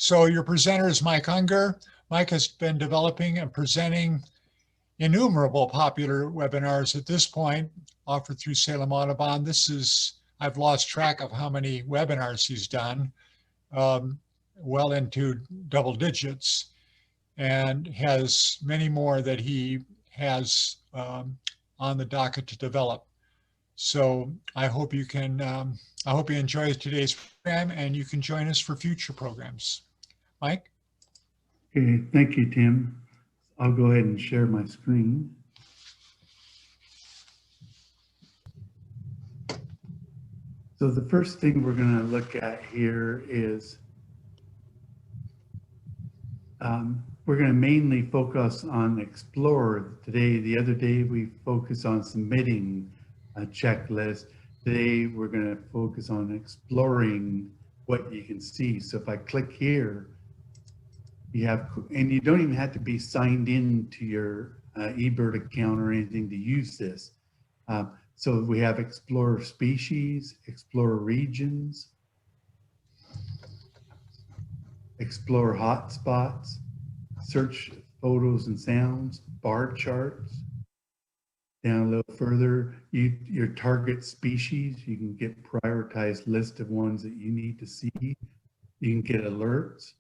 So your presenter is Mike Unger. Mike has been developing and presenting innumerable popular webinars at this point, offered through Salem Audubon. I've lost track of how many webinars he's done, well into double digits, and has many more that he has on the docket to develop. So I hope you enjoy today's program and you can join us for future programs. Mike? Okay, thank you, Tim. I'll go ahead and share my screen. So the first thing we're going to look at here is we're going to mainly focus on Explore today. The other day we focused on submitting a checklist. Today we're going to focus on exploring what you can see. So if I click here, and you don't even have to be signed in to your eBird account or anything to use this. So we have Explore Species, Explore Regions, Explore Hotspots, Search Photos and Sounds, Bar Charts. Down a little further, your target species, you can get prioritized list of ones that you need to see. You can get alerts.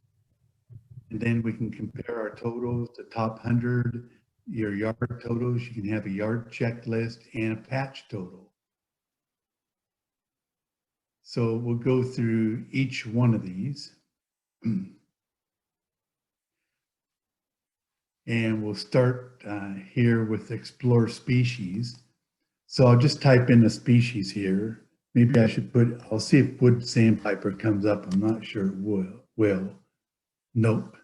And then we can compare our totals, the top 100, your yard totals. You can have a yard checklist and a patch total. So we'll go through each one of these. And we'll start here with Explore Species. So I'll just type in a species here. Maybe I should I'll see if wood sandpiper comes up. I'm not sure it will. Nope.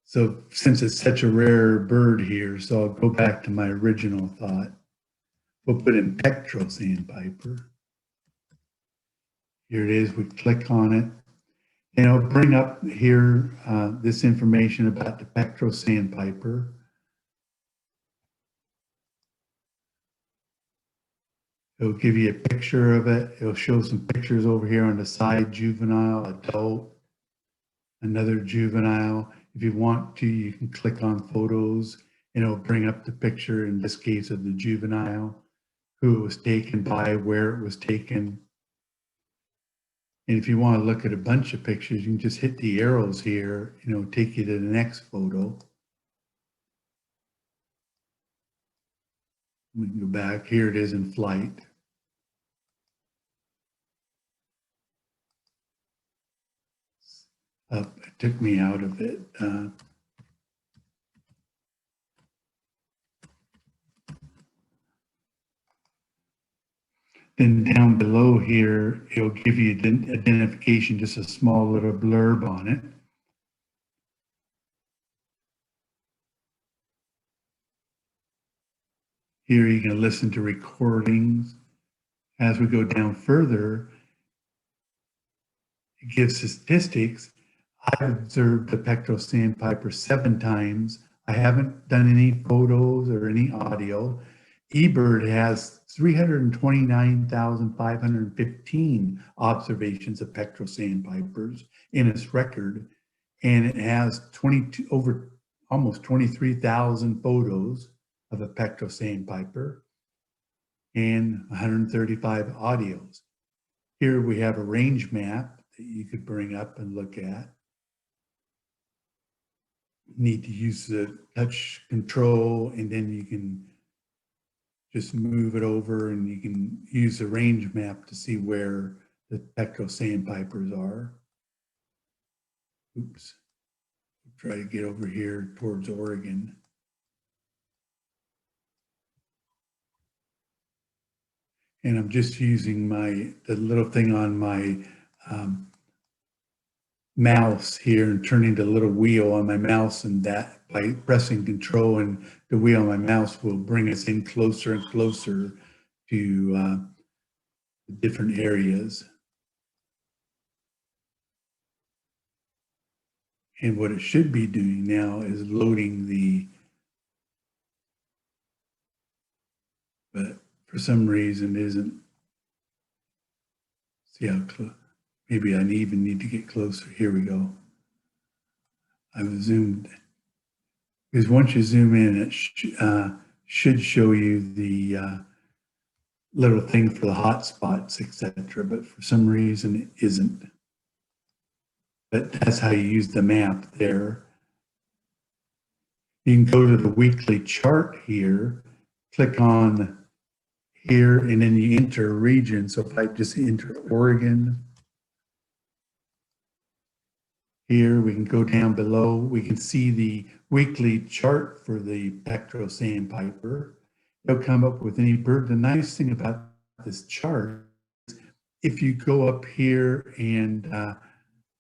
So since it's such a rare bird here, so I'll go back to my original thought. We'll put in Pectoral Sandpiper. Here it is, we click on it. And it'll bring up here this information about the Pectoral Sandpiper. It'll give you a picture of it. It'll show some pictures over here on the side, juvenile, adult, another juvenile. If you want to, you can click on photos and it'll bring up the picture, in this case of the juvenile, who it was taken by, where it was taken. And if you want to look at a bunch of pictures, you can just hit the arrows here and it'll take you to the next photo. We can go back. Here it is in flight. It took me out of it. Then down below here, it'll give you identification, just a small little blurb on it. Here you can listen to recordings. As we go down further, it gives statistics. I've observed the Pectoral Sandpiper 7 times. I haven't done any photos or any audio. eBird has 329,515 observations of Pectoral Sandpipers in its record, and it has almost 23,000 photos of a Pectoral Sandpiper and 135 audios. Here we have a range map that you could bring up and look at. Need to use the touch control, and then you can just move it over and you can use the range map to see where the Pectoral Sandpipers are. Oops. Try to get over here towards Oregon. And I'm just using the little thing on my mouse here and turning the little wheel on my mouse, and that by pressing control and the wheel on my mouse will bring us in closer and closer to different areas. And what it should be doing now is loading but for some reason it isn't. See how close. Maybe I even need to get closer. Here we go. I've zoomed, because once you zoom in, it should show you the little thing for the hot spots, etc. But for some reason it isn't. But that's how you use the map there. You can go to the weekly chart here, click on here, and then you enter a region. So if I just enter Oregon, here we can go down below. We can see the weekly chart for the Pectoral Sandpiper. It'll come up with any bird. The nice thing about this chart is if you go up here and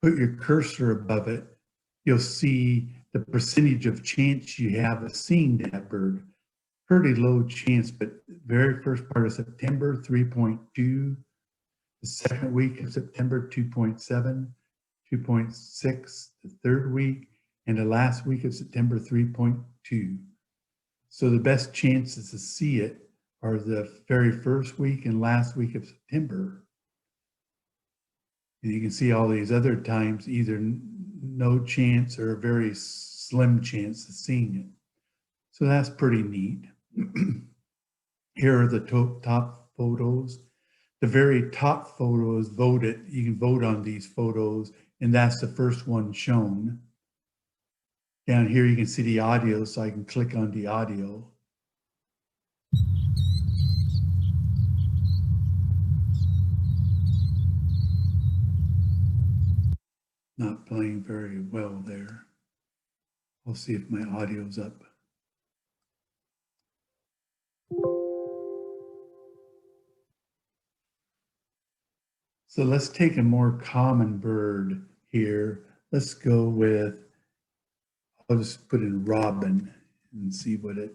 put your cursor above it, you'll see the percentage of chance you have of seeing that bird. Pretty low chance, but very first part of September, 3.2. The second week of September, 2.7, 2.6, the third week, and the last week of September, 3.2. So the best chances to see it are the very first week and last week of September. And you can see all these other times, either no chance or a very slim chance of seeing it. So that's pretty neat. Here are the top photos. The very top photo is voted. You can vote on these photos, and that's the first one shown. Down here, you can see the audio, so I can click on the audio. Not playing very well there. I'll see if my audio's up. So let's take a more common bird here. Let's go with, I'll just put in robin and see what it,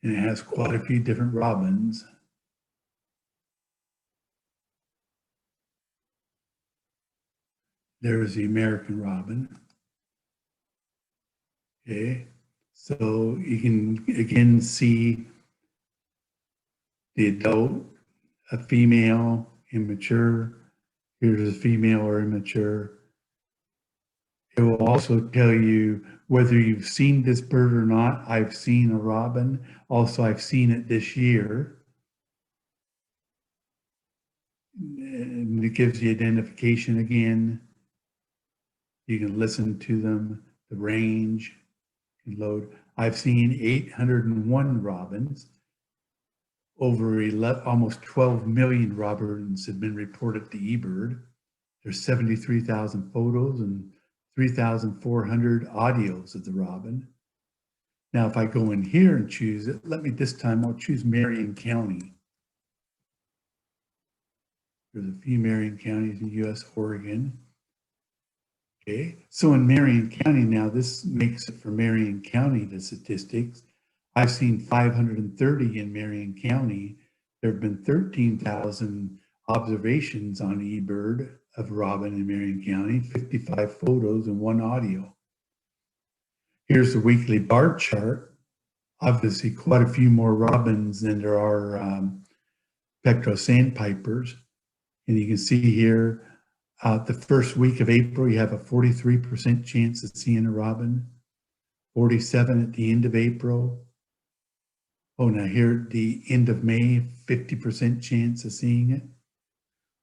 and it has quite a few different robins. There's the American robin. Okay, so you can again see the adult, a female, immature. Here's a female or immature. It will also tell you whether you've seen this bird or not. I've seen a robin. Also, I've seen it this year. And it gives you identification again. You can listen to them, the range, you can load. I've seen 801 robins. Over almost 12 million robins have been reported to eBird. There's 73,000 photos and 3,400 audios of the robin. Now, if I go in here and choose it, this time I'll choose Marion County. There's a few Marion counties in US, Oregon. Okay, so in Marion County now, this makes it for Marion County, the statistics. I've seen 530 in Marion County. There have been 13,000 observations on eBird of robin in Marion County, 55 photos and 1 audio. Here's the weekly bar chart. Obviously, quite a few more robins than there are Pectoral Sandpipers. And you can see here, the first week of April, you have a 43% chance of seeing a robin, 47 at the end of April. Oh, now here at the end of May, 50% chance of seeing it.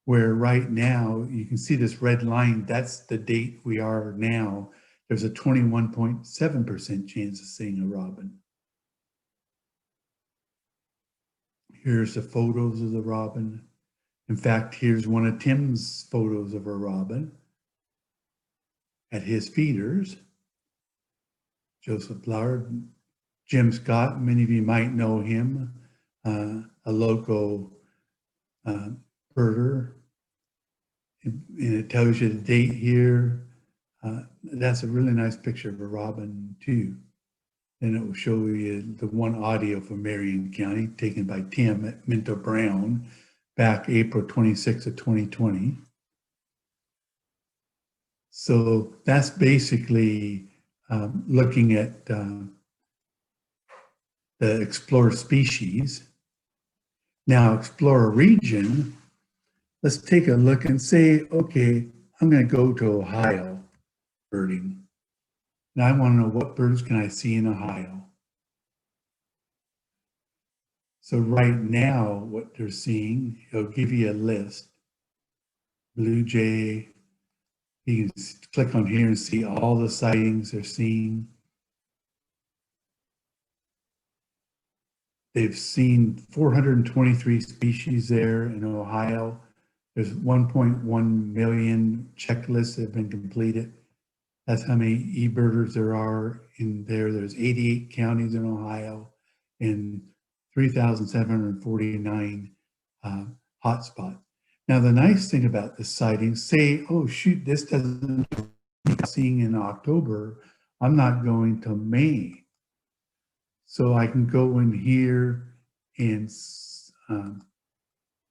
Where right now, you can see this red line, that's the date we are now. There's a 21.7% chance of seeing a robin. Here's the photos of the robin. In fact, here's one of Tim's photos of a robin at his feeders. Joseph Lard, Jim Scott, many of you might know him, a local birder. And it tells you the date here. That's a really nice picture of a robin too. Then it will show you the one audio from Marion County taken by Tim at Minto Brown back April 26th of 2020. So that's basically looking at the explore species. Now explore a region. Let's take a look and say, okay, I'm going to go to Ohio birding. And I want to know what birds can I see in Ohio. So right now, what they're seeing, it'll give you a list. Blue jay, you can click on here and see all the sightings they're seeing. They've seen 423 species there in Ohio. There's 1.1 million checklists that have been completed. That's how many eBirders there are in there. There's 88 counties in Ohio and 3,749 hotspots. Now, the nice thing about the sighting, say, oh, shoot, this doesn't seeing in October, I'm not going to May. So I can go in here and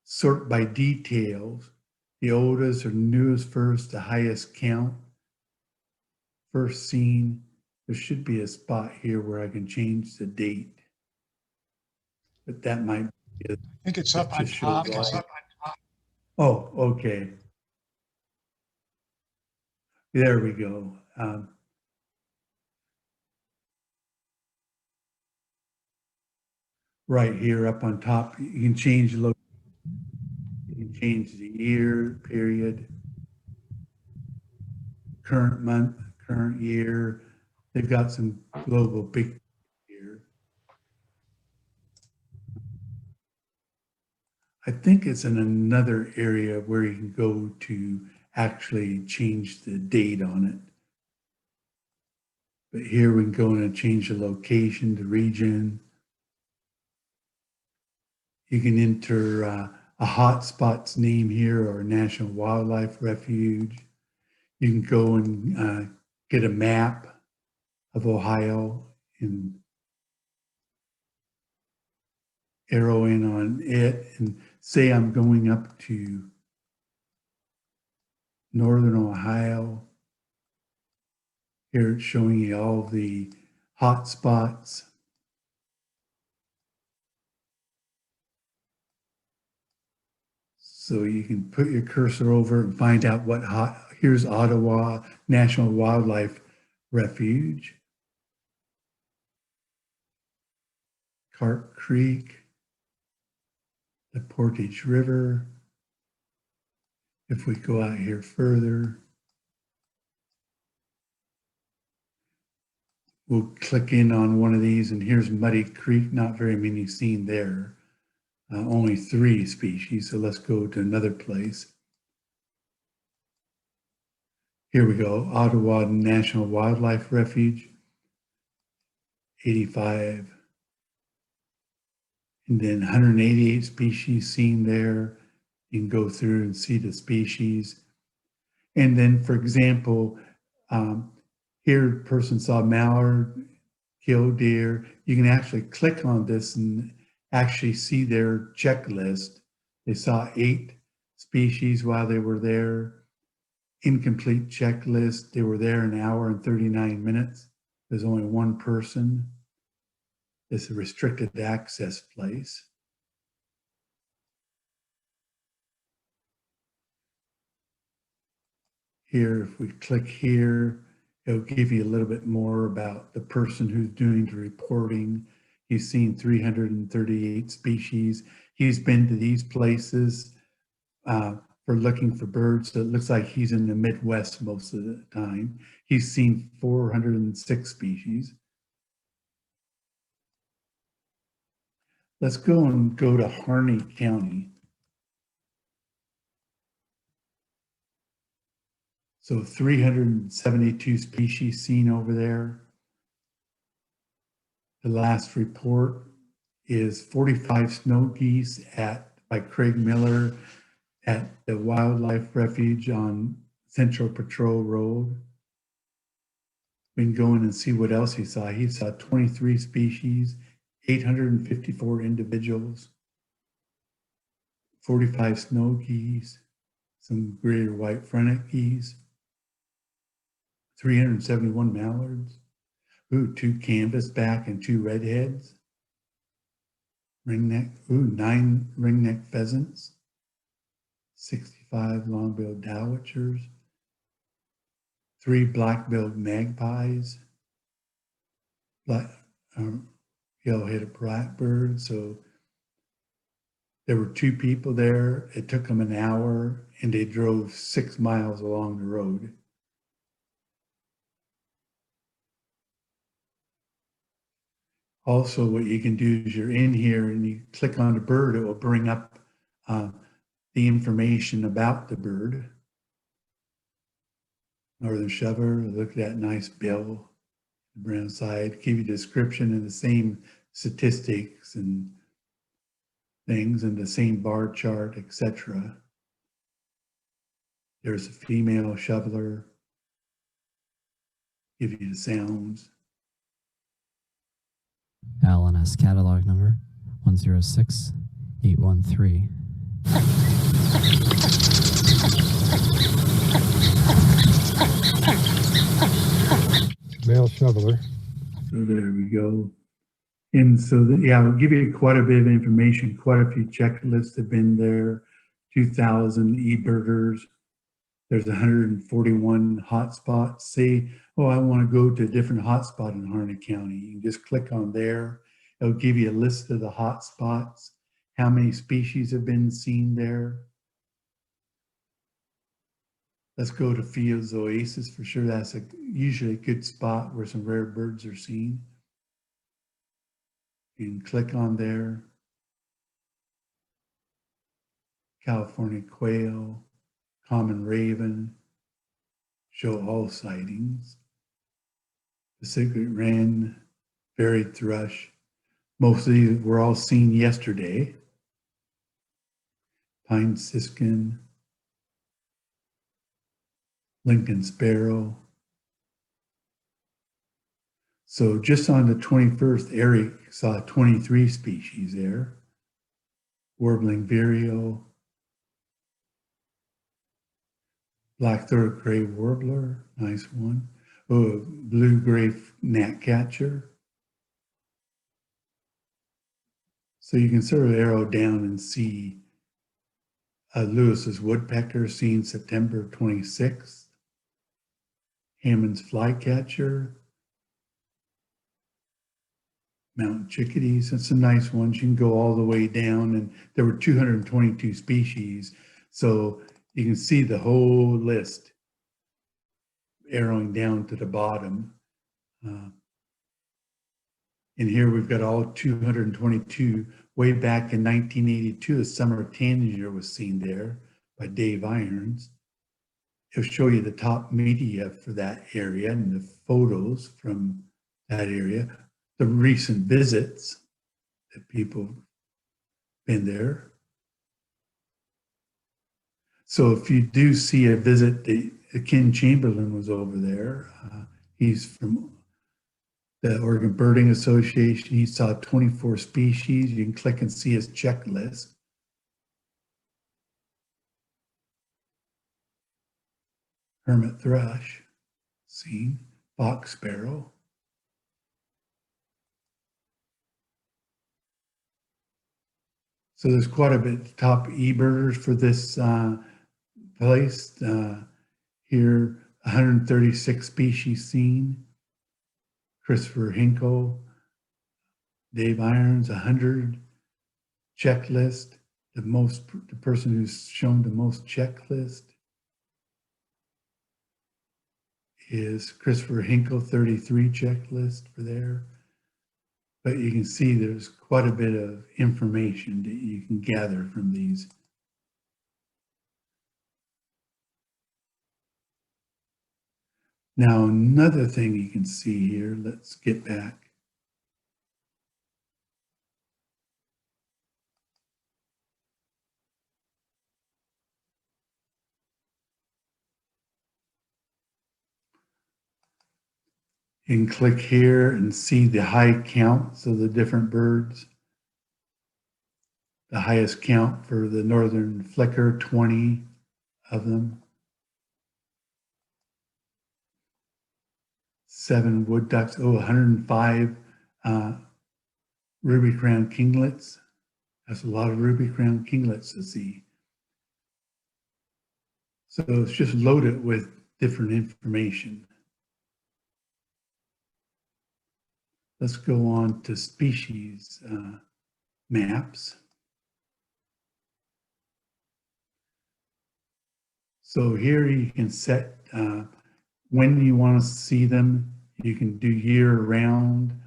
sort by details, the oldest or newest first, the highest count, first seen. There should be a spot here where I can change the date, but that might be I think it's up on top. Oh, okay. There we go. Right here up on top, you can change the look. You can change the year, period, current month, current year. They've got some global big here. I think it's in another area where you can go to actually change the date on it. But here we can go in and change the location, the region. You can enter a hotspot's name here or a national wildlife refuge. You can go and get a map of Ohio and arrow in on it and say I'm going up to northern Ohio. Here it's showing you all the hot spots. So you can put your cursor over and find out what here's Ottawa National Wildlife Refuge. Cart Creek, the Portage River. If we go out here further, we'll click in on one of these and here's Muddy Creek, not very many seen there. Only 3 species, so let's go to another place. Here we go, Ottawa National Wildlife Refuge, 85. And then 188 species seen there. You can go through and see the species. And then, for example, here person saw mallard, killdeer. You can actually click on this and actually see their checklist. They saw 8 species while they were there. Incomplete checklist. They were there an hour and 39 minutes. There's only 1 person. It's a restricted access place. Here, if we click here, it'll give you a little bit more about the person who's doing the reporting. He's seen 338 species. He's been to these places for looking for birds. So it looks like he's in the Midwest most of the time. He's seen 406 species. Let's go to Harney County. So 372 species seen over there. The last report is 45 snow geese by Craig Miller at the Wildlife Refuge on Central Patrol Road. We can go in and see what else he saw. He saw 23 species, 854 individuals, 45 snow geese, some greater white-fronted geese, 371 mallards, 2 canvasback and 2 redheads, 9 ringneck pheasants, 65 long-billed dowitchers, 3 black-billed magpies, yellow-headed blackbird. So there were 2 people there. It took them an hour, and they drove 6 miles along the road. Also, what you can do is you're in here and you click on the bird, it will bring up the information about the bird. Northern shoveler, look at that nice bill, the brown side, give you a description and the same statistics and things and the same bar chart, etc. There's a female shoveler, give you the sounds. LNS catalog number 106813. Male shoveler. So there we go. And so, yeah, I'll give you quite a bit of information. Quite a few checklists have been there. 2,000 eBirders. There's 141 hotspots. Say, oh, I want to go to a different hotspot in Harney County. You can just click on there. It'll give you a list of the hotspots, how many species have been seen there. Let's go to Fields Oasis for sure. That's usually a good spot where some rare birds are seen. You can click on there. California quail, common raven, show all sightings. Pacific wren, varied thrush. Most of these were all seen yesterday. Pine siskin, Lincoln sparrow. So just on the 21st, Eric saw 23 species there. Warbling vireo, black-throated gray warbler, nice one. Oh, blue-gray gnatcatcher. So you can sort of arrow down and see Lewis's woodpecker seen September 26th. Hammond's flycatcher. Mountain chickadees, that's some nice ones. You can go all the way down, and there were 222 species. So you can see the whole list arrowing down to the bottom. And here we've got all 222. Way back in 1982, a summer tanager was seen there by Dave Irons. It'll show you the top media for that area and the photos from that area, the recent visits that people have been there. So if you do see a visit, Ken Chamberlain was over there. He's from the Oregon Birding Association. He saw 24 species. You can click and see his checklist. Hermit thrush, seen. Box sparrow. So there's quite a bit of top eBirders for this place. Here, 136 species seen. Christopher Hinkle, Dave Irons, 100 checklist. The person who's shown the most checklist is Christopher Hinkle, 33 checklist for there. But you can see there's quite a bit of information that you can gather from these. Now, another thing you can see here, let's get back. You can click here and see the high counts of the different birds. The highest count for the northern flicker, 20 of them. 7 wood ducks, 105 ruby-crowned kinglets. That's a lot of ruby-crowned kinglets to see. So it's just loaded with different information. Let's go on to species maps. So here you can set when you want to see them. You can do year round,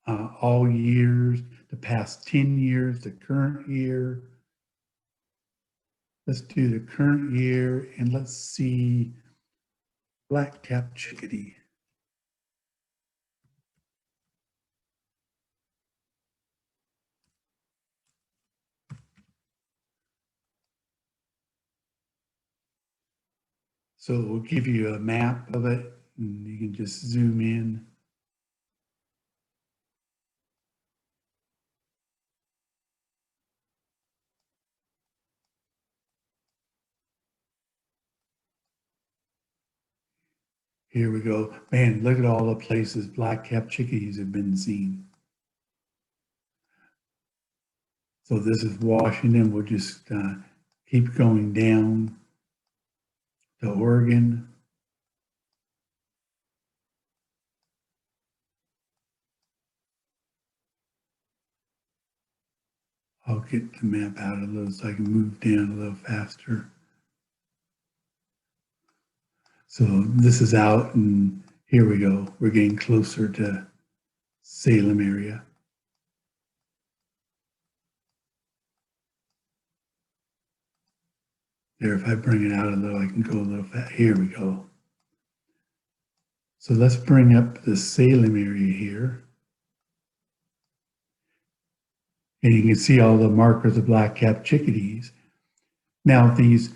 all years, the past 10 years, the current year. Let's do the current year and let's see black-capped chickadee. So we'll give you a map of it and you can just zoom in. Here we go. Man, look at all the places black-capped chickadees have been seen. So this is Washington. We'll just keep going down to Oregon. I'll get the map out a little so I can move down a little faster. So this is out and here we go. We're getting closer to Salem area. There, if I bring it out a little, I can go a little fast. Here we go. So let's bring up the Salem area here. And you can see all the markers of black-capped chickadees. Now these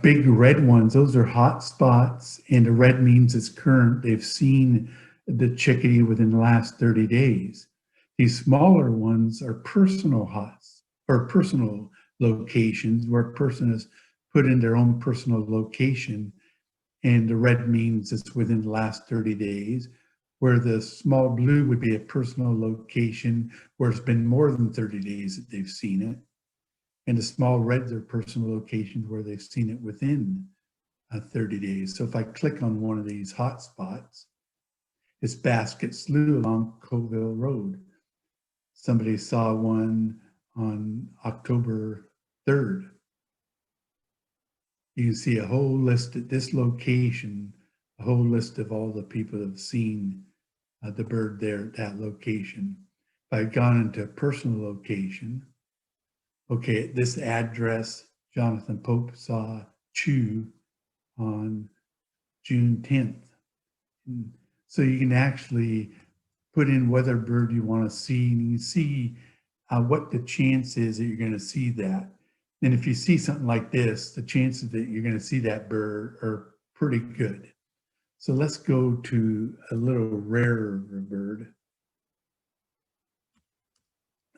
big red ones, those are hot spots, and the red means it's current. They've seen the chickadee within the last 30 days. These smaller ones are personal hots or personal locations where a person has put in their own personal location, and the red means it's within the last 30 days, where the small blue would be a personal location where it's been more than 30 days that they've seen it. And the small reds are personal locations where they've seen it within 30 days. So if I click on one of these hot spots, it's Basket Slough along Coville Road. Somebody saw one on October 3rd. You can see a whole list at this location, a whole list of all the people that have seen the bird there at that location. If I'd gone into a personal location, okay, at this address, Jonathan Pope saw Chew on June 10th. So you can actually put in what other bird you want to see, and you can see what the chance is that you're going to see that. And if you see something like this, the chances that you're going to see that bird are pretty good. So let's go to a little rarer bird.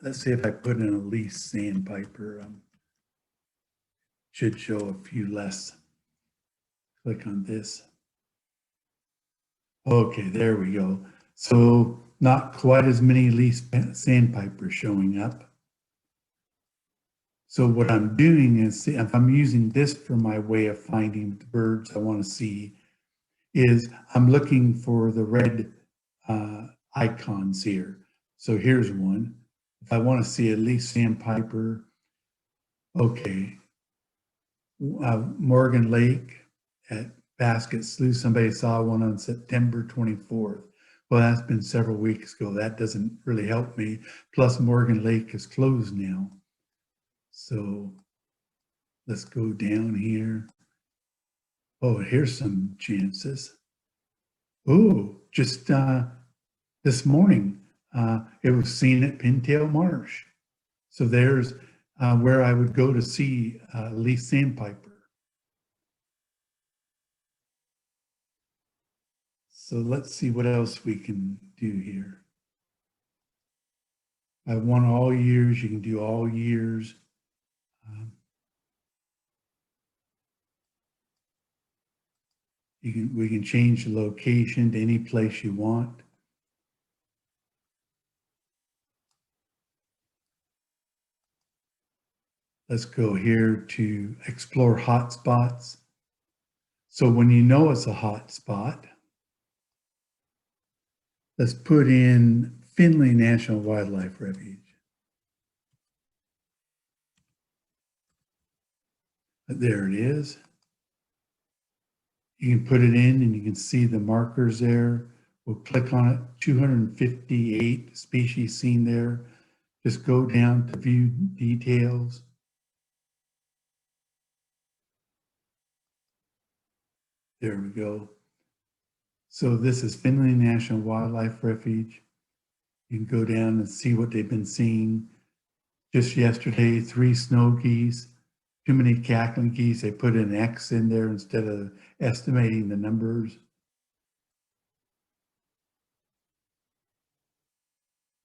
Let's see if I put in a least sandpiper, should show a few less. Click on this. Okay, there we go. So not quite as many least sandpipers showing up. So what I'm doing is, if I'm using this for my way of finding the birds I want to see, is I'm looking for the red icons here. So here's one. If I want to see at least sandpiper, okay. Morgan Lake at Basket Slough, somebody saw one on September 24th. Well, that's been several weeks ago. That doesn't really help me. Plus Morgan Lake is closed now. So let's go down here. Oh, here's some chances. Oh, just this morning, it was seen at Pintail Marsh. So there's where I would go to see least sandpiper. So let's see what else we can do here. I want all years. You can do all years. We can change the location to any place you want. Let's go here to explore hotspots. So when you know it's a hot spot, let's put in Finley National Wildlife Refuge. There it is. You can put it in and you can see the markers there. We'll click on it, 258 species seen there. Just go down to view details. There we go. So this is Finley National Wildlife Refuge. You can go down and see what they've been seeing. Just yesterday, 3 snow geese, too many cackling geese. They put an X in there instead of estimating the numbers.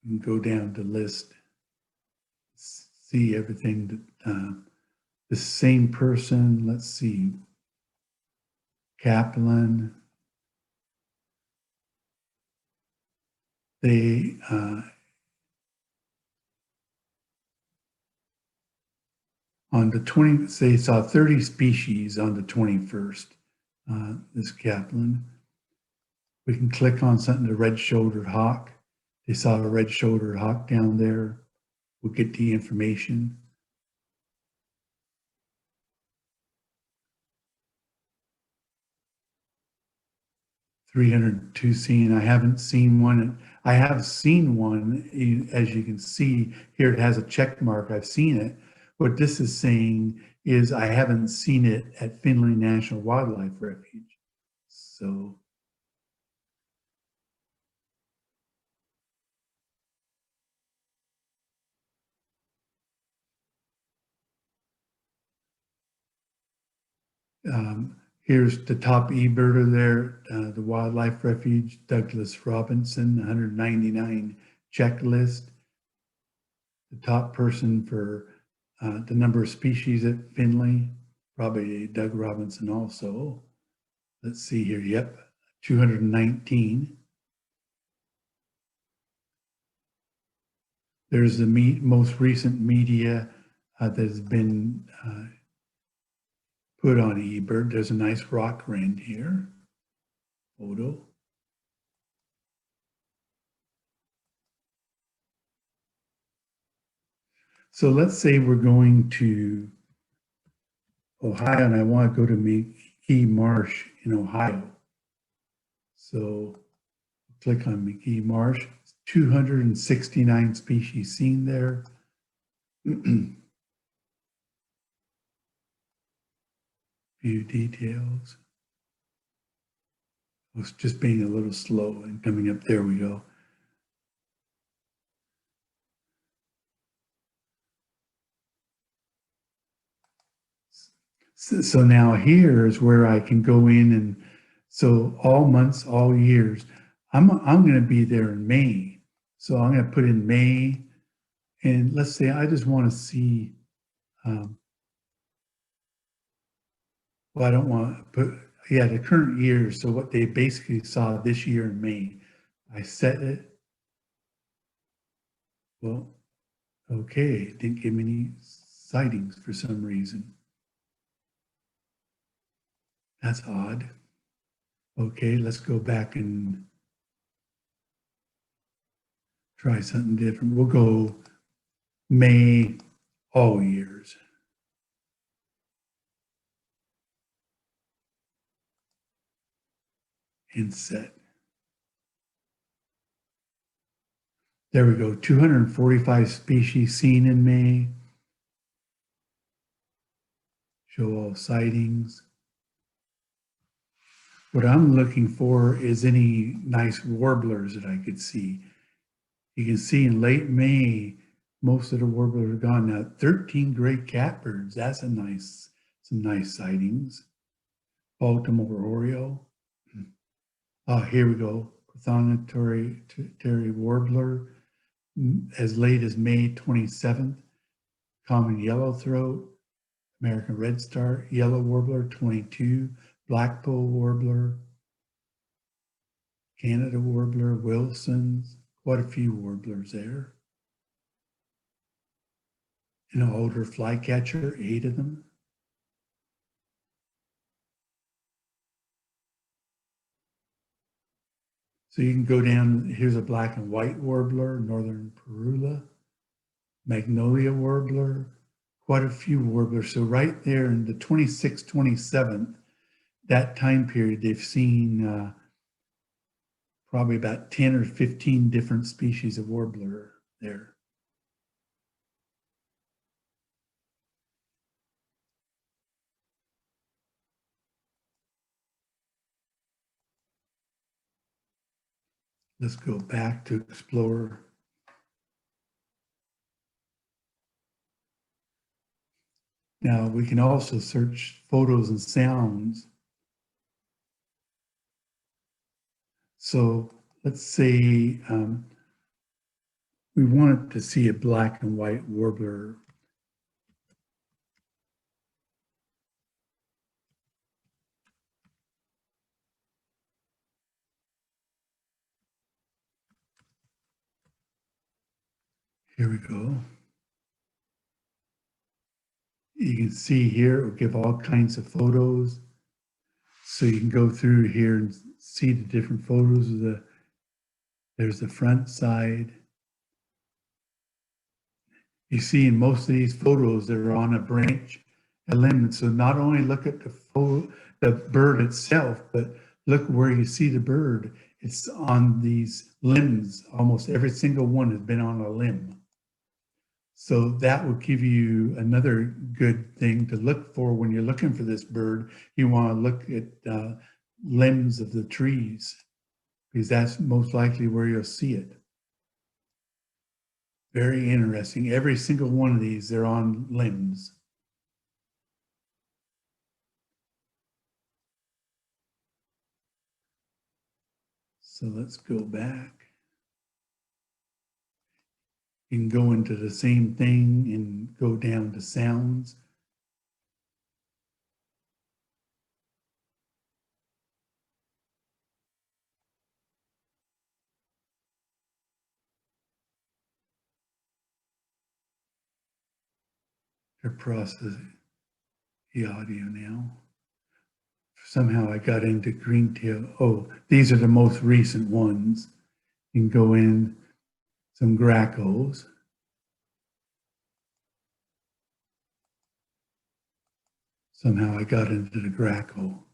You can go down to list, see everything that the same person, let's see, Kaplan. They on the 20th, they saw 30 species on the 21st, this Kaplan. We can click on something, the red-shouldered hawk. They saw a red-shouldered hawk down there. We'll get the information. $302 seen. I haven't seen one. I have seen one, as you can see here, it has a check mark. I've seen it. What this is saying is I haven't seen it at Finley National Wildlife Refuge. So here's the top eBirder there, the Wildlife Refuge, Douglas Robinson, 199 checklist. The top person for the number of species at Finley, probably Doug Robinson also. Let's see here, yep, 219. There's the most recent media that has been put on eBird. There's a nice rock wren here, photo. So let's say we're going to Ohio and I want to go to McGee Marsh in Ohio. So click on McGee Marsh, 269 species seen there. View details. I was just being a little slow and coming up. There we go. So now here's where I can go in and so all months, all years, I'm going to be there in May. So I'm going to put in May, and let's say I just want to see. Well, I don't want to put the current year. So what they basically saw this year in May, I set it. Well, okay, it didn't give me any sightings for some reason. That's odd. Okay, let's go back and try something different. We'll go May, all years. And set. There we go, 245 species seen in May. Show all sightings. What I'm looking for is any nice warblers that I could see. You can see in late May, most of the warblers are gone. Now, 13 gray catbirds, that's some nice sightings. Baltimore Oriole. Oh, here we go. Prothonotary warbler, as late as May 27th. Common yellowthroat, American redstart, yellow warbler 22, blackpoll warbler, Canada warbler, Wilson's, quite a few warblers there. An older flycatcher, 8 of them. So you can go down, here's a black and white warbler, northern parula, magnolia warbler, quite a few warblers. So right there in the 26th, 27th, that time period, they've seen probably about 10 or 15 different species of warbler there. Let's go back to explore. Now we can also search photos and sounds. So let's say we wanted to see a black and white warbler. Here we go. You can see here, it will give all kinds of photos. So you can go through here and see the different photos of there's the front side. You see in most of these photos, they're on a branch, a limb. So not only look at the bird itself, but look where you see the bird. It's on these limbs. Almost every single one has been on a limb. So that will give you another good thing to look for when you're looking for this bird. You want to look at limbs of the trees, because that's most likely where you'll see it. Very interesting. Every single one of these, they're on limbs. So let's go back. You can go into the same thing and go down to sounds. They're processing the audio now. Somehow I got into green-tail. Oh, these are the most recent ones. You can go in some grackles. Somehow I got into the grackle.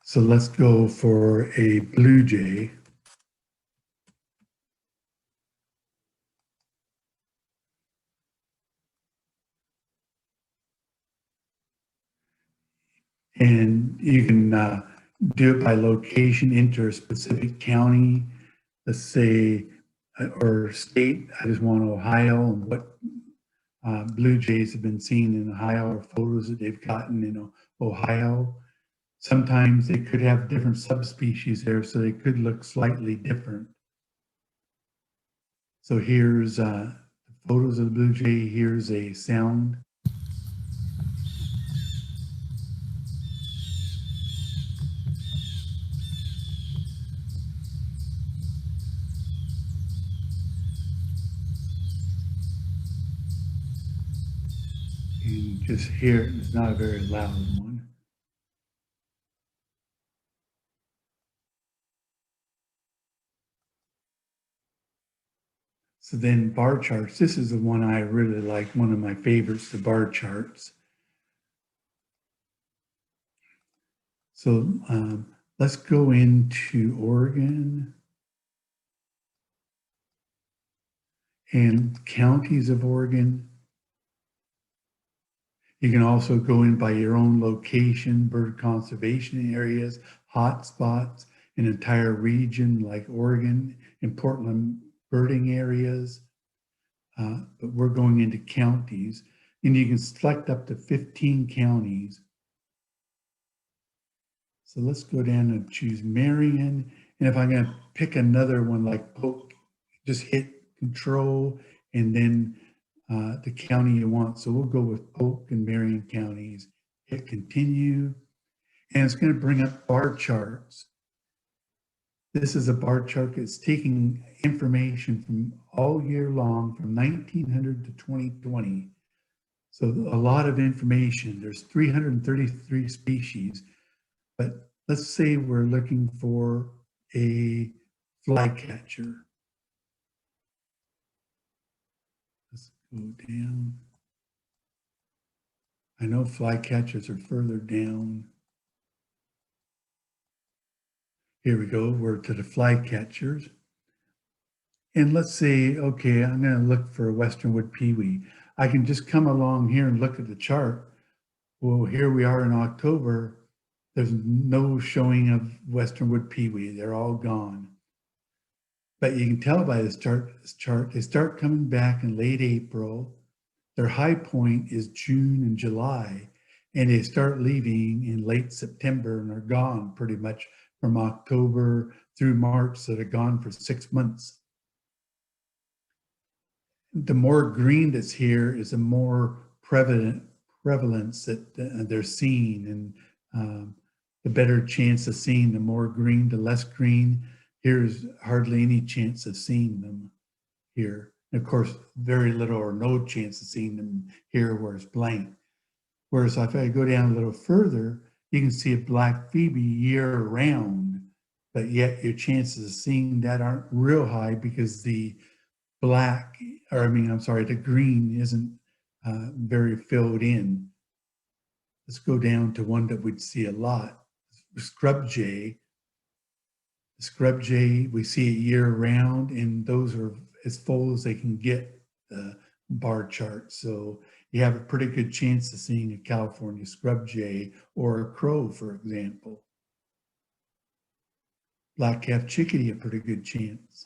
So let's go for a blue jay. And you can do it by location, enter a specific county, let's say, or state. I just want Ohio, and what blue jays have been seen in Ohio, or photos that they've gotten in Ohio. Sometimes they could have different subspecies there, so they could look slightly different. So here's photos of the blue jay. Here's a sound. You can just hear it. It's not a very loud one. So then bar charts, this is the one I really like, one of my favorites, the bar charts. So let's go into Oregon and counties of Oregon. You can also go in by your own location, bird conservation areas, hot spots, an entire region like Oregon and Portland birding areas. But we're going into counties, and you can select up to 15 counties. So let's go down and choose Marion. And if I'm going to pick another one like Polk, just hit Control and then the county you want. So we'll go with Polk and Marion counties. Hit Continue. And it's going to bring up bar charts. This is a bar chart that's taking information from all year long, from 1900 to 2020. So a lot of information. There's 333 species, but let's say we're looking for a flycatcher. Let's go down. I know flycatchers are further down. Here we go, we're to the flycatchers. And let's say, okay, I'm going to look for a western wood pewee. I can just come along here and look at the chart. Well, here we are in October. There's no showing of western wood pewee. They're all gone. But you can tell by this chart, they start coming back in late April. Their high point is June and July, and they start leaving in late September and are gone pretty much from October through March. So they're gone for 6 months. The more green that's here is the more prevalence that they're seeing, and the better chance of seeing the more green, the less green. Here's hardly any chance of seeing them here. And of course, very little or no chance of seeing them here where it's blank. Whereas if I go down a little further, you can see a black phoebe year round, but yet your chances of seeing that aren't real high because the the green isn't very filled in. Let's go down to one that we'd see a lot, scrub jay. The scrub jay, we see it year round, and those are as full as they can get, the bar chart. So you have a pretty good chance of seeing a California scrub jay or a crow, for example. Black-calf chickadee, a pretty good chance.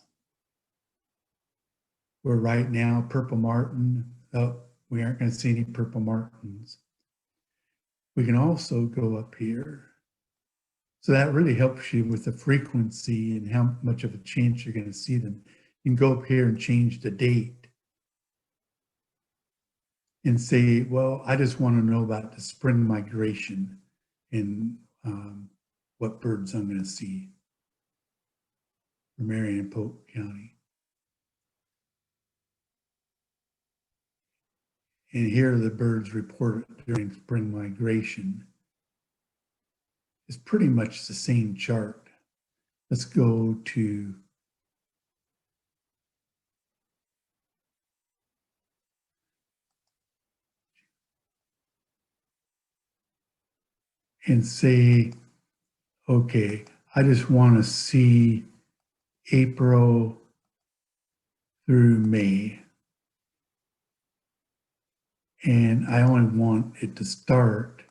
Where right now, purple martin, oh, we aren't going to see any purple martins. We can also go up here. So that really helps you with the frequency and how much of a chance you're going to see them. You can go up here and change the date and say, well, I just want to know about the spring migration and what birds I'm going to see for Marion and Polk County. And here are the birds reported during spring migration. It's pretty much the same chart. Let's go to and say, okay, I just want to see April through May. And I only want it to start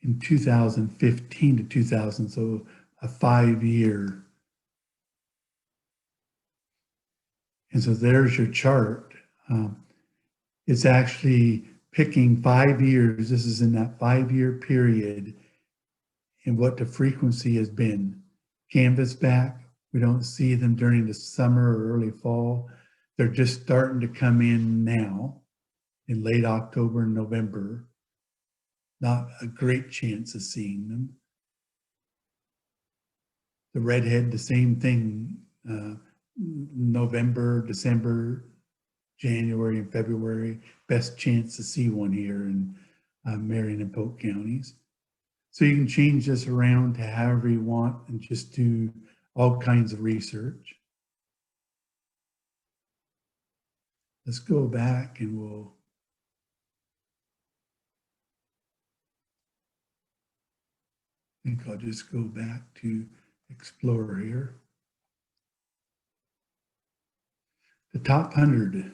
in 2015 to 2000, so a 5-year. And so there's your chart. It's actually picking 5 years. This is in that 5-year period and what the frequency has been. Canvasback, we don't see them during the summer or early fall. They're just starting to come in now in late October and November. Not a great chance of seeing them. The redhead, the same thing. November, December, January, and February. Best chance to see one here in Marion and Polk counties. So you can change this around to however you want and just do all kinds of research. Let's go back and we'll I think I'll just go back to Explorer here. The top 100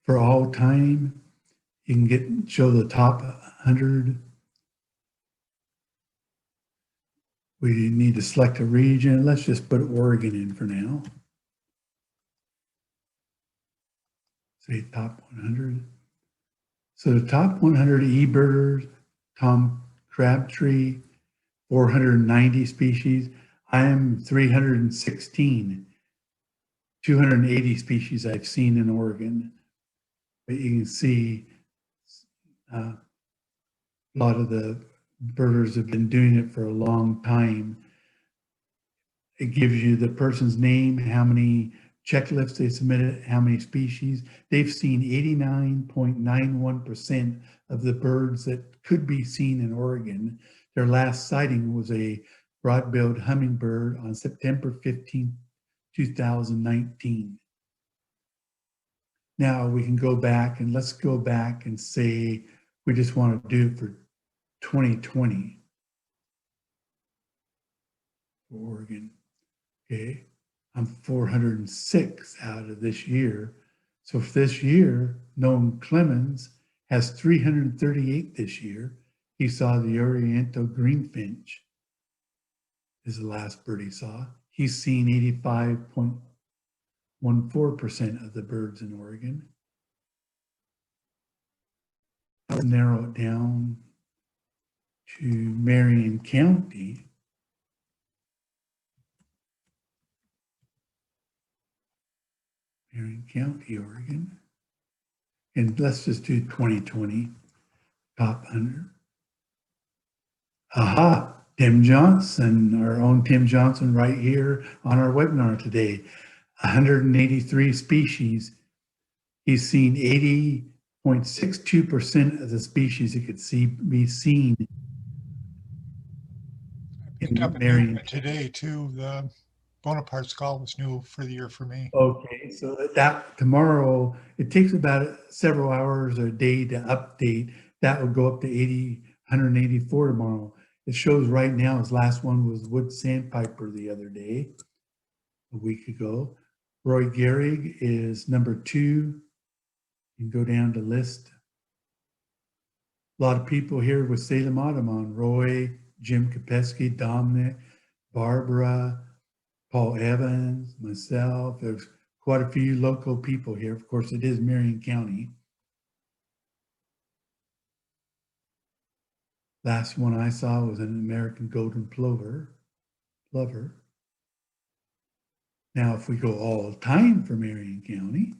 for all time. You can show the top 100. We need to select a region. Let's just put Oregon in for now. Say top 100. So the top 100 eBirders, Tom Crabtree, 490 species. I am 316, 280 species I've seen in Oregon. But you can see a lot of the birders have been doing it for a long time. It gives you the person's name, how many checklifts they submitted, how many species. They've seen 89.91% of the birds that could be seen in Oregon. Their last sighting was a broad-billed hummingbird on September 15, 2019. Now we can go back and let's go back and say we just want to do it for 2020 for Oregon. Okay, I'm 406 out of this year. So for this year, Noam Clemens has 338 this year. He saw the Oriental greenfinch is the last bird he saw. He's seen 85.14% of the birds in Oregon. I'll narrow it down to Marion County. Marion County, Oregon. And let's just do 2020, top 100. Aha, Tim Johnson, our own Tim Johnson right here on our webinar today. 183 species. He's seen 80.62% of the species that could be seen Picked up in a new Marion. one today too. The Bonaparte skull was new for the year for me. Okay, so that tomorrow, it takes about several hours or a day to update. That will go up to 184 tomorrow. It shows right now his last one was wood sandpiper the other day, a week ago. Roy Gehrig is number 2. You can go down the list. A lot of people here with Salem Audubon: Roy, Jim Kopesky, Dominic, Barbara, Paul Evans, myself. There's quite a few local people here. Of course, it is Marion County. Last one I saw was an American golden plover. Now, if we go all time for Marion County,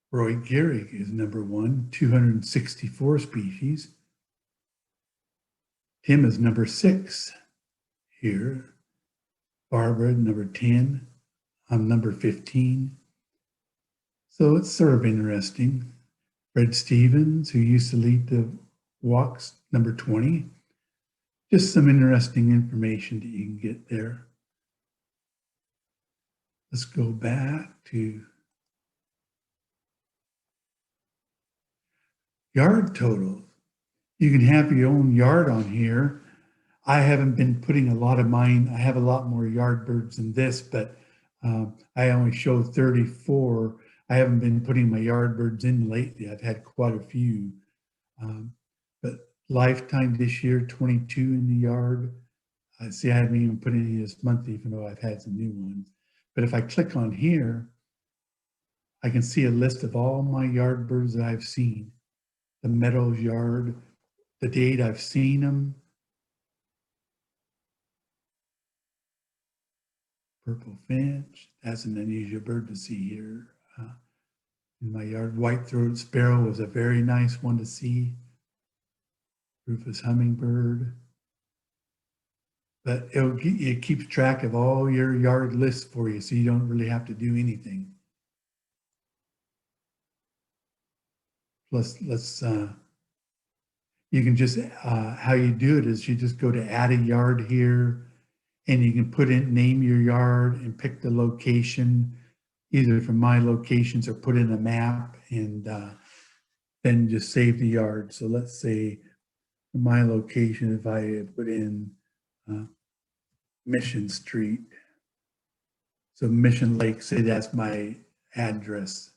Roy Gehrig is number 1, 264 species. Tim is number 6 here. Barbara, number 10. I'm number 15. So it's sort of interesting. Fred Stevens, who used to lead the walks, number 20. Just some interesting information that you can get there. Let's go back to yard totals. You can have your own yard on here. I haven't been putting a lot of mine. I have a lot more yard birds than this, but I only show 34. I haven't been putting my yard birds in lately. I've had quite a few. But lifetime this year, 22 in the yard. I see I haven't even put any this month, even though I've had some new ones. But if I click on here, I can see a list of all my yard birds that I've seen. The Meadows yard, the date I've seen them. Purple finch, that's an unusual bird to see here in my yard. White-throated sparrow was a very nice one to see. Rufous hummingbird. But it keeps track of all your yard lists for you, so you don't really have to do anything. Plus, you can just, how you do it is you just go to add a yard here, and you can put in, name your yard and pick the location, either from my locations or put in a map, and then just save the yard. So let's say my location, if I put in Mission Street. So Mission Lake, say that's my address.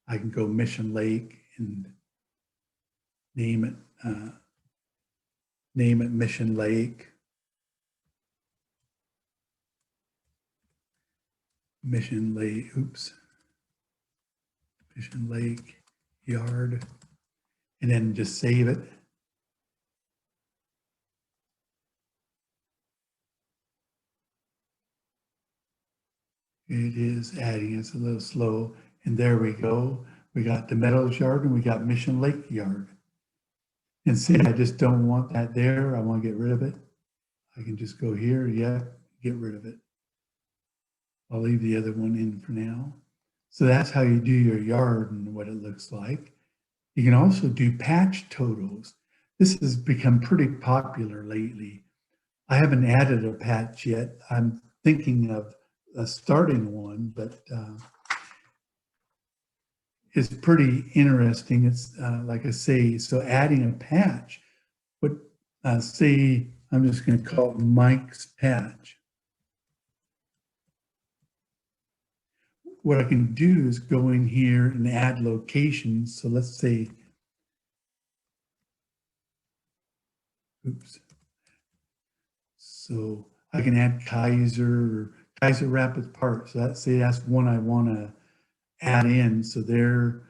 I can go Mission Lake and name it Mission Lake. Mission Lake yard, and then just save it. It is adding, it's a little slow. And there we go. We got the Meadows yard and we got Mission Lake yard. And say I just don't want that there, I want to get rid of it. I can just go here, yeah, get rid of it. I'll leave the other one in for now. So that's how you do your yard and what it looks like. You can also do patch totals. This has become pretty popular lately. I haven't added a patch yet. I'm thinking of starting one, but it's pretty interesting. It's like I say, so adding a patch, but say, I'm just going to call it Mike's patch. What I can do is go in here and add locations. So let's say, oops. So I can add Kaiser Rapids Park. So let's say that's one I want to add in. So there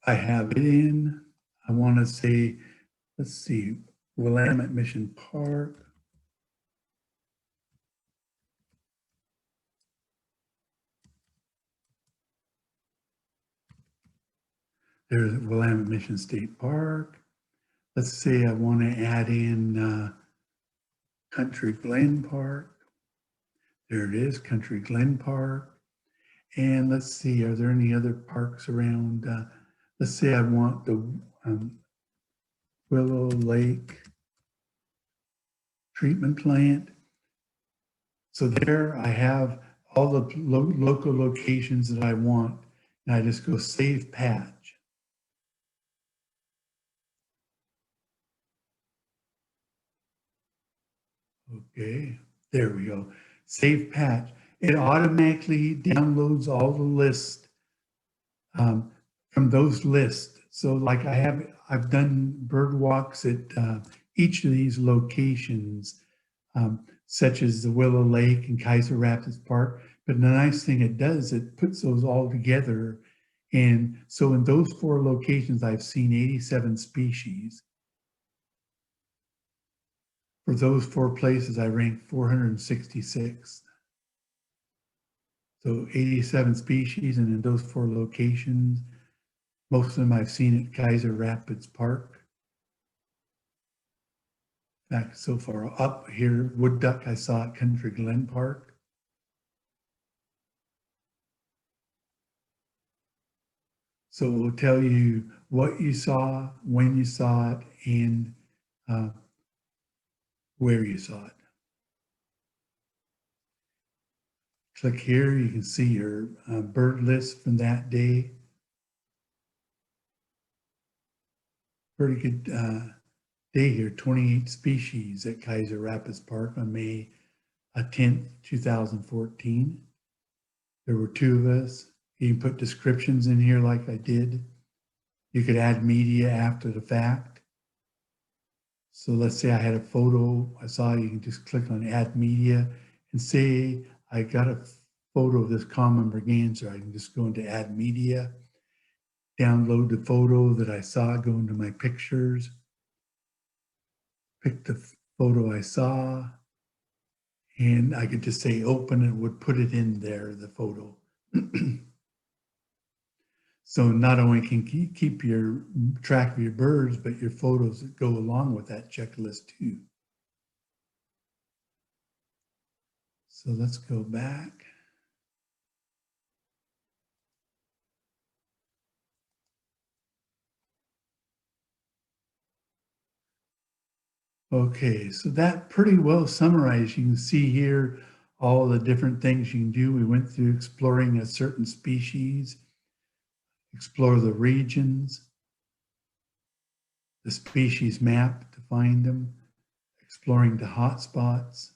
I have it in. I want to say, let's see, Willamette Mission Park. There's Willamette Mission State Park. Let's say I want to add in Country Glen Park. There it is, Country Glen Park. And let's see, are there any other parks around? Let's say I want the Willow Lake treatment plant. So there I have all the local locations that I want. And I just go save patch. Okay, there we go. Save patch. It automatically downloads all the lists from those lists. So like I've done bird walks at each of these locations, such as the Willow Lake and Kaiser Rapids Park. But the nice thing it does, it puts those all together. And so in those 4 locations, I've seen 87 species. For those 4 places, I ranked 466. So 87 species, and in those 4 locations, most of them I've seen at Kaiser Rapids Park. In fact, so far up here, wood duck I saw at Country Glen Park. So it will tell you what you saw, when you saw it, and where you saw it. Click here, you can see your bird list from that day. Pretty good day here, 28 species at Kaiser Rapids Park on May 10th, 2014. There were 2 of us. You can put descriptions in here like I did. You could add media after the fact. So let's say I had a photo I saw, you can just click on add media and say I got a photo of this common merganser. I can just go into add media, download the photo that I saw, go into my pictures, pick the photo I saw, and I could just say open and would put it in there, the photo. So not only can you keep your track of your birds, but your photos that go along with that checklist too. So let's go back. Okay, so that pretty well summarized. You can see here all the different things you can do. We went through exploring a certain species, explore the regions, the species map to find them, exploring the hotspots,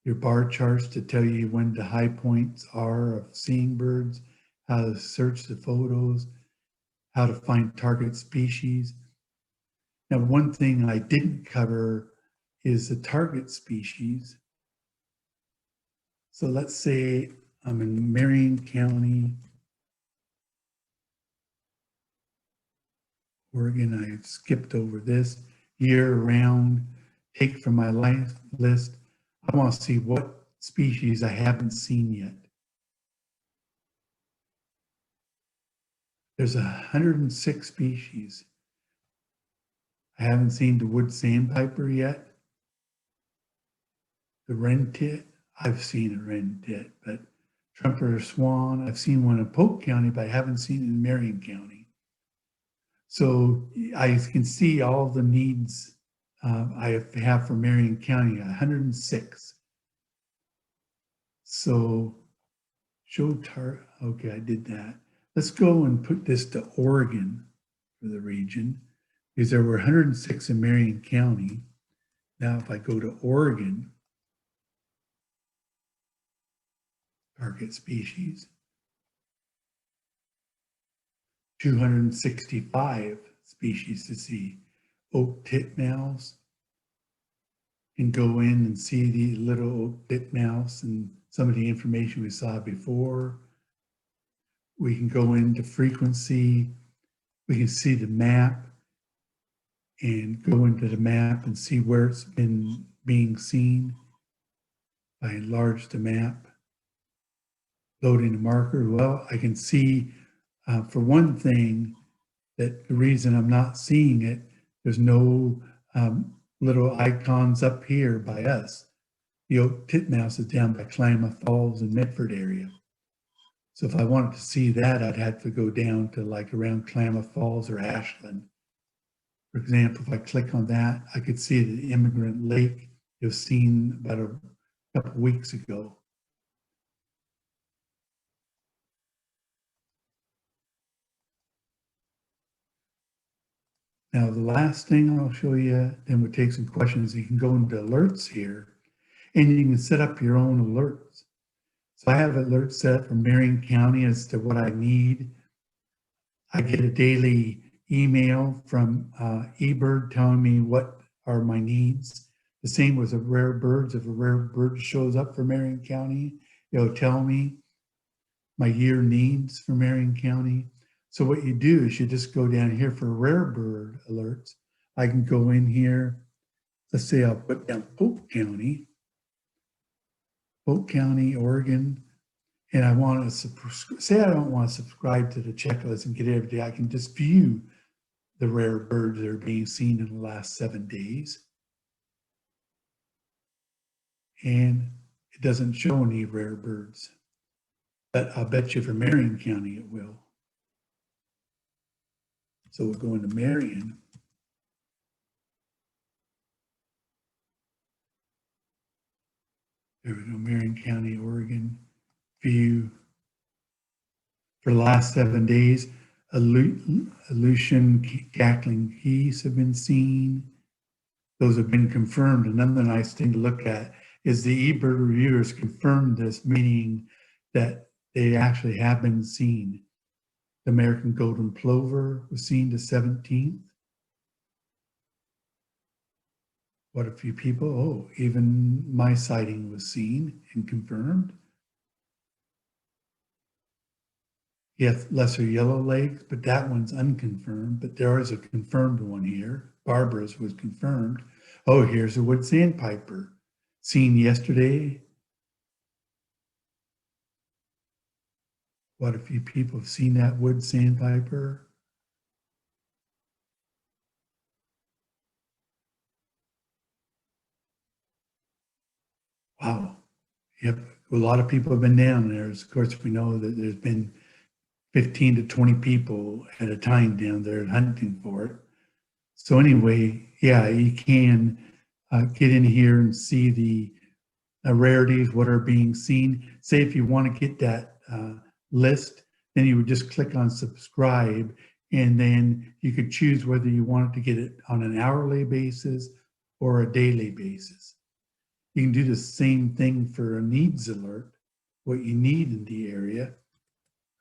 your bar charts to tell you when the high points are of seeing birds, how to search the photos, how to find target species. Now, one thing I didn't cover is the target species. So let's say I'm in Marion County, Oregon. I've skipped over this year round, take from my life list. I want to see what species I haven't seen yet. There's 106 species. I haven't seen the wood sandpiper yet. The wren tit, I've seen a wren tit, but trumpeter swan, I've seen one in Polk County, but I haven't seen it in Marion County. So I can see all the needs I have for Marion County, 106. So okay, I did that. Let's go and put this to Oregon for the region, because there were 106 in Marion County. Now, if I go to Oregon, target species, 265 species to see. Oak titmouse, and go in and see the little oak titmouse and some of the information we saw before. We can go into frequency. We can see the map and go into the map and see where it's been being seen. If I enlarge the map, loading the marker, well, I can see for one thing that the reason I'm not seeing it, there's no little icons up here by us. The oak titmouse is down by Klamath Falls and Medford area. So if I wanted to see that, I'd have to go down to like around Klamath Falls or Ashland. For example, if I click on that, I could see the Immigrant Lake. It was seen about a couple of weeks ago. Now, the last thing I'll show you, then we'll take some questions. You can go into alerts here, and you can set up your own alerts. So I have alerts set up for Marion County as to what I need. I get a daily email from eBird telling me what are my needs. The same with the rare birds. If a rare bird shows up for Marion County, it'll tell me my year needs for Marion County. So what you do is you just go down here for rare bird alerts. I can go in here. Let's say I'll put down Polk County, Oregon, and I want to say I don't want to subscribe to the checklist and get it every day. I can just view the rare birds that are being seen in the last 7 days. And it doesn't show any rare birds, but I'll bet you for Marion County it will. So we'll go into Marion. There we go, Marion County, Oregon. View. For the last 7 days, Aleutian cackling geese have been seen. Those have been confirmed. Another nice thing to look at is the eBird reviewers confirmed this, meaning that they actually have been seen. The American golden plover was seen the 17th. What a few people. Oh, even my sighting was seen and confirmed. Yes, lesser yellow legs, but that one's unconfirmed. But there is a confirmed one here. Barbara's was confirmed. Oh, here's a wood sandpiper. Seen yesterday. What a few people have seen that wood sandpiper. Wow. Yep. A lot of people have been down there. Of course, we know that there's been 15 to 20 people at a time down there hunting for it. So anyway, yeah, you can get in here and see the rarities, what are being seen. Say if you want to get that list, then you would just click on subscribe, and then you could choose whether you wanted to get it on an hourly basis or a daily basis. You can do the same thing for a needs alert, what you need in the area.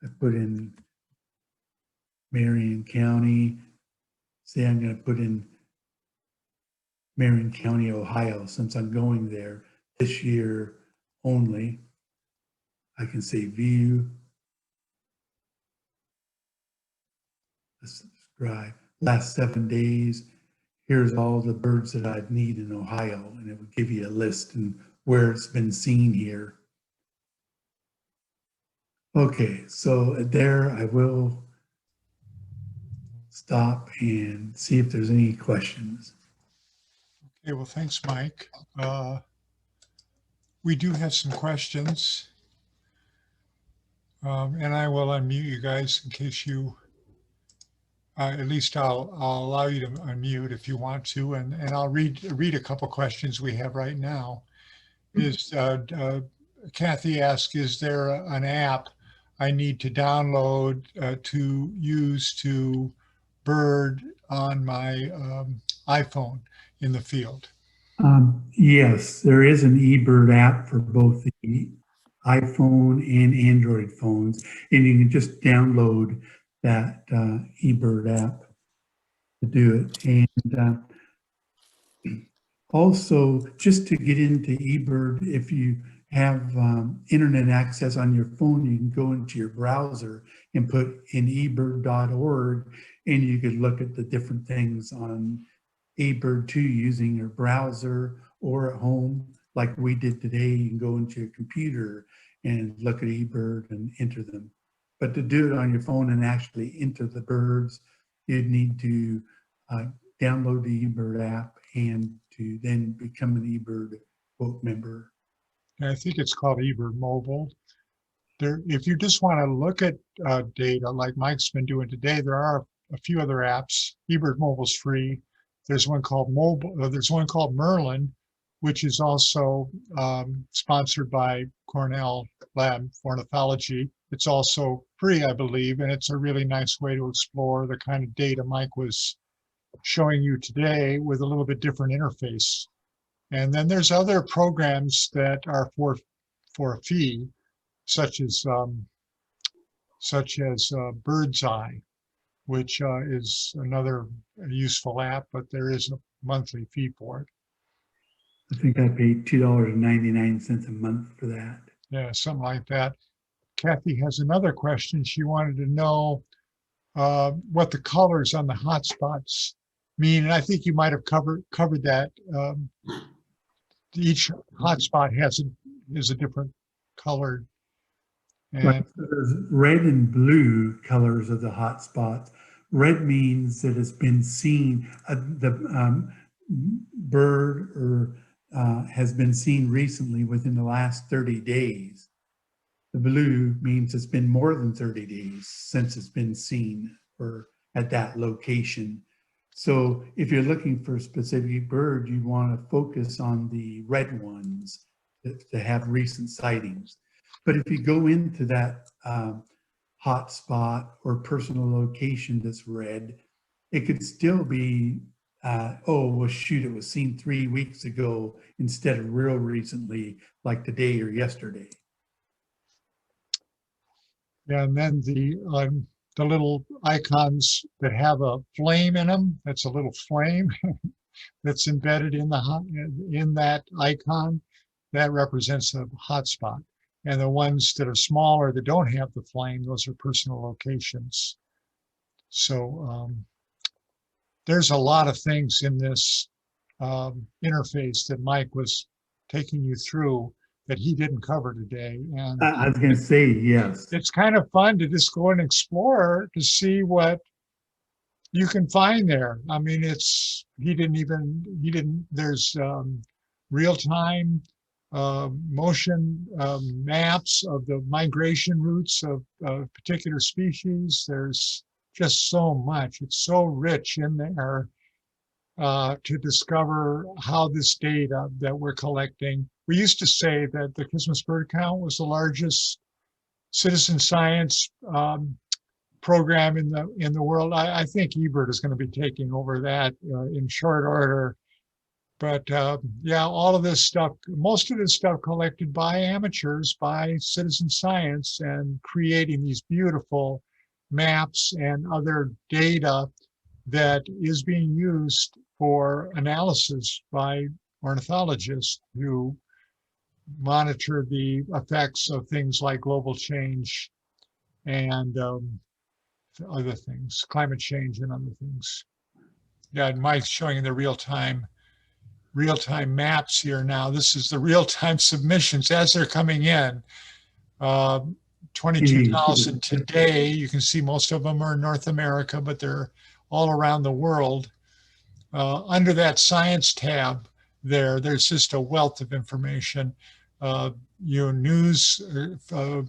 I put in Marion County. Say I'm going to put in Marion County, Ohio, since I'm going there this year only. I can say view. Subscribe. Last 7 days. Here's all the birds that I'd need in Ohio, and it would give you a list and where it's been seen here. Okay, so there I will stop and see if there's any questions. Okay, well, thanks, Mike. We do have some questions. And I will unmute you guys in case you, at least I'll allow you to unmute if you want to, and I'll read a couple questions we have right now. Kathy asked, is there an app I need to download to use to bird on my iPhone in the field? Yes, there is an eBird app for both the iPhone and Android phones, and you can just download that eBird app to do it. And also, just to get into eBird, if you have internet access on your phone, you can go into your browser and put in ebird.org, and you could look at the different things on eBird 2 using your browser, or at home, like we did today. You can go into your computer and look at eBird and enter them. But to do it on your phone and actually enter the birds, you'd need to download the eBird app and to then become an eBird quote member. I think it's called eBird Mobile. If you just want to look at data like Mike's been doing today, there are a few other apps. eBird Mobile's free. There's one called Merlin, which is also sponsored by Cornell Lab for Ornithology. It's also free, I believe, and it's a really nice way to explore the kind of data Mike was showing you today with a little bit different interface. And then there's other programs that are for a fee, such as Bird's Eye, which is another useful app, but there is a monthly fee for it. I think I paid $2.99 a month for that. Yeah, something like that. Kathy has another question. She wanted to know what the colors on the hotspots mean, and I think you might have covered that. Each hotspot is a different color. And right. So there's red and blue colors of the hotspots. Red means that it's been seen, the bird or has been seen recently within the last 30 days. The blue means it's been more than 30 days since it's been seen or at that location. So if you're looking for a specific bird, you want to focus on the red ones that have recent sightings. But if you go into that hotspot or personal location that's red, it could still be, oh, well, shoot, it was seen 3 weeks ago instead of real recently, like today or yesterday. Yeah, and then the little icons that have a flame in them, that's a little flame that's embedded in that icon, that represents a hotspot. And the ones that are smaller that don't have the flame, those are personal locations. So there's a lot of things in this interface that Mike was taking you through that he didn't cover today. And I was going to say, yes. It's kind of fun to just go and explore to see what you can find there. I mean, there's real-time motion maps of the migration routes of particular species. There's just so much. It's so rich in there to discover how this data that we're collecting. We used to say that the Christmas bird count was the largest citizen science program in the world. I think eBird is going to be taking over that in short order. But yeah, all of this stuff, most of this stuff collected by amateurs, by citizen science, and creating these beautiful maps and other data that is being used for analysis by ornithologists who monitor the effects of things like global change and other things, climate change and other things. Yeah, and Mike's showing the real-time maps here now. This is the real-time submissions as they're coming in. 22,000 today. You can see most of them are in North America, but there are all around the world. Under that science tab there's just a wealth of information. News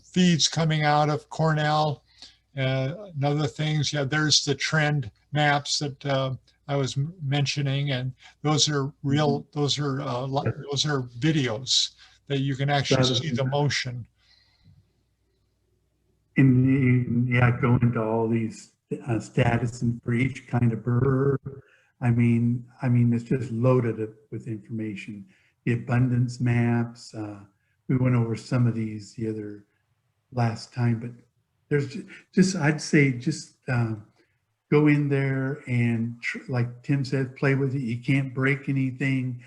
feeds coming out of Cornell and other things. Yeah, there's the trend maps that I was mentioning, and those are real. Those are videos that you can actually see the motion. And yeah, go into all these status and for each kind of bird. I mean, it's just loaded with information. The abundance maps. We went over some of these the other last time, but there's just I'd say just go in there and like Tim said, play with it. You can't break anything.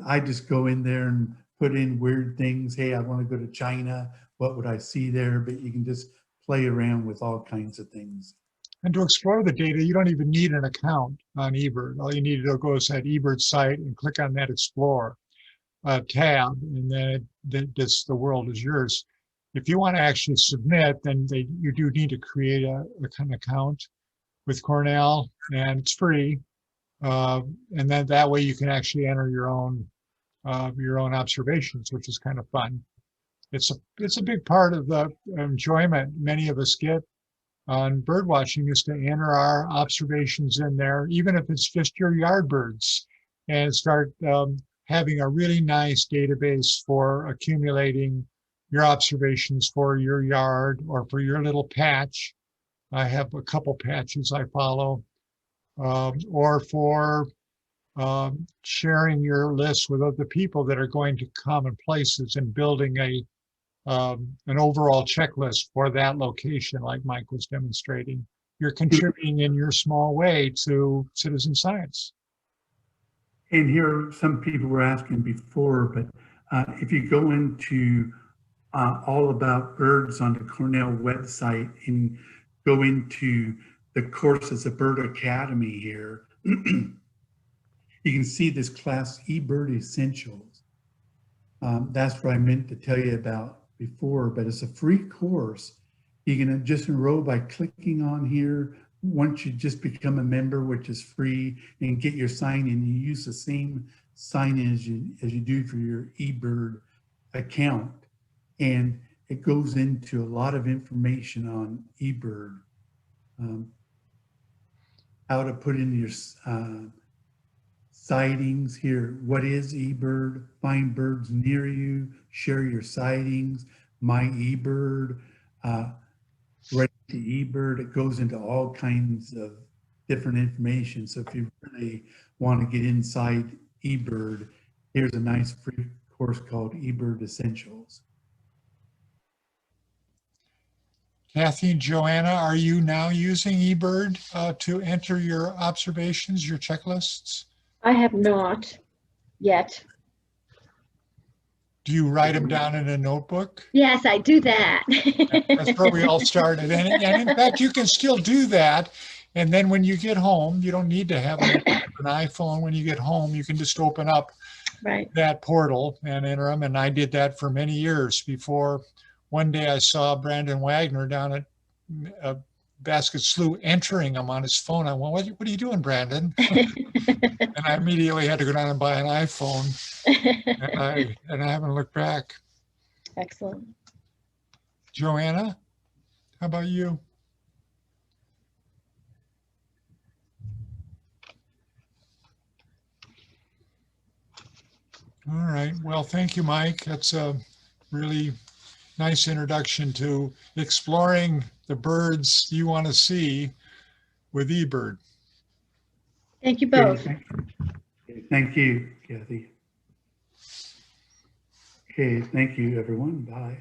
I just go in there and put in weird things. Hey, I want to go to China. What would I see there? But you can just play around with all kinds of things. And to explore the data, you don't even need an account on eBird. All you need to do is go to that eBird site and click on that Explore tab, and then the world is yours. If you want to actually submit, then you do need to create an account with Cornell, and it's free. And then that way you can actually enter your own observations, which is kind of fun. It's a big part of the enjoyment many of us get on bird watching is to enter our observations in there, even if it's just your yard birds, and start having a really nice database for accumulating your observations for your yard or for your little patch. I have a couple patches I follow, or for sharing your list with other people that are going to common places and building an overall checklist for that location, like Mike was demonstrating. You're contributing in your small way to citizen science. And here, some people were asking before, but if you go into All About Birds on the Cornell website and go into the courses of Bird Academy here, you can see this class eBird Essentials. That's what I meant to tell you about before, but it's a free course. You can just enroll by clicking on here. Once you just become a member, which is free, and get your sign in, you use the same sign in as you do for your eBird account. And it goes into a lot of information on eBird, how to put in your sightings here. What is eBird? Find birds near you, share your sightings, my eBird, right to eBird. It goes into all kinds of different information. So if you really want to get inside eBird, here's a nice free course called eBird Essentials. Kathy and Joanna, are you now using eBird to enter your observations, your checklists? I have not yet. Do you write them down in a notebook? Yes, I do that. That's where we all started. And in fact, you can still do that. And then when you get home, you don't need to have an iPhone. When you get home, you can just open up that portal and enter them. And I did that for many years before one day I saw Brandon Wagner down at Basket Slough entering them on his phone. I went, what are you doing, Brandon? And I immediately had to go down and buy an iPhone. And I haven't looked back. Excellent. Joanna, how about you? All right. Well, thank you, Mike. That's a really nice introduction to exploring the birds you want to see with eBird. Thank you both. Thank you, Kathy. Okay, thank you, everyone. Bye.